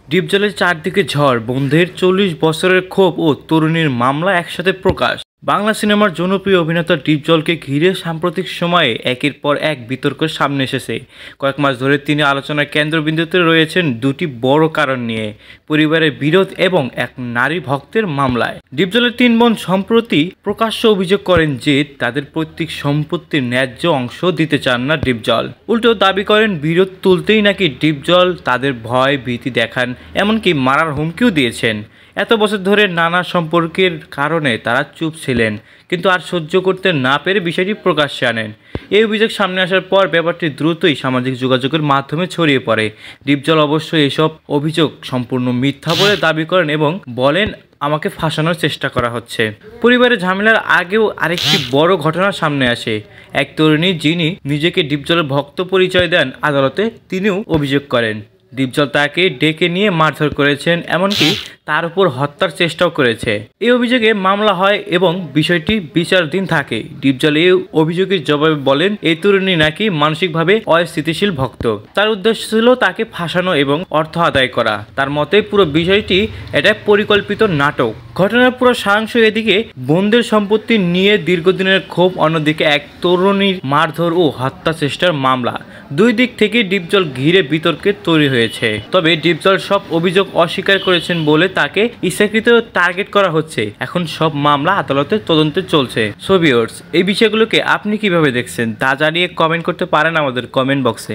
ডিপজলের চারদিকে ঝড়, বন্ধের ৪০ বছরের ক্ষোভ ও তরুণীর মামলা একসাথে প্রকাশ। বাংলা সিনেমার জনপ্রিয় অভিনেতা ডিপজলকে ঘিরে সাম্প্রতিক সময়ে একের পর এক বিতর্ক সামনে এসেছে। কয়েক মাস ধরে তিনি আলোচনার কেন্দ্রবিন্দুতে রয়েছেন দুটি বড় কারণ নিয়ে: পরিবারের বিরোধ এবং এক নারী ভক্তের মামলায়। ডিপজলের ৩ বোন সম্প্রতি প্রকাশ্য অভিযোগ করেন যে তাদের পৈতৃক সম্পত্তির ন্যায্য অংশ দিতে চান না ডিপজল। উল্টো দাবি করেন বিরোধ তুলতেই নাকি ডিপজল তাদের ভয় ভীতি দেখান, এমনকি মারার হুমকিও দিয়েছেন। এত বছর ধরে নানা সম্পর্কের কারণে তারা চুপ ছিলেন, কিন্তু আর সহ্য করতে না পেরে বিষয়টি প্রকাশ্যে আনেন। এই অভিযোগ সামনে আসার পর ব্যাপারটি দ্রুতই সামাজিক যোগাযোগের মাধ্যমে ছড়িয়ে পড়ে। ডিপজল অবশ্য এসব অভিযোগ সম্পূর্ণ মিথ্যা বলে দাবি করেন এবং বলেন, আমাকে ফাঁসানোর চেষ্টা করা হচ্ছে। পরিবারের ঝামেলার আগেও আরেকটি বড় ঘটনা সামনে আসে। এক তরুণী যিনি নিজেকে ডিপজলের ভক্ত পরিচয় দেন আদালতে, তিনিও অভিযোগ করেন ডিপজল তাকে ডেকে নিয়ে মারধর করেছেন, এমনকি তার উপর হত্যার চেষ্টাও করেছে। এই অভিযোগে মামলা হয় এবং বিষয়টি বিচারাধীন থাকে। ডিপজল এই অভিযোগের জবাবে বলেন, এই তরুণী নাকি মানসিকভাবে অস্থিতিশীল ভক্ত। তার উদ্দেশ্য ছিল তাকে ফাঁসানো এবং অর্থ আদায় করা। তার মতে পুরো বিষয়টি এটা পরিকল্পিত নাটক। ঘটনার পুরো সারাংশ এদিকে বোনদের সম্পত্তি নিয়ে দীর্ঘদিনের ক্ষোভ, অন্যদিকে এক তরুণীর মারধর ও হত্যা চেষ্টার মামলা। দুই দিক থেকে ডিপজল ঘিরে বিতর্কের তৈরি হয়েছে। তবে ডিপজল সব অভিযোগ অস্বীকার করেছেন বলে তাকে ইচ্ছাকৃত টার্গেট করা হচ্ছে। এখন সব মামলা আদালতের তদন্তে চলছে। সো ভিউয়ার্স, এই বিষয়গুলোকে আপনি কিভাবে দেখছেন তা জানিয়ে কমেন্ট করতে পারেন আমাদের কমেন্ট বক্সে।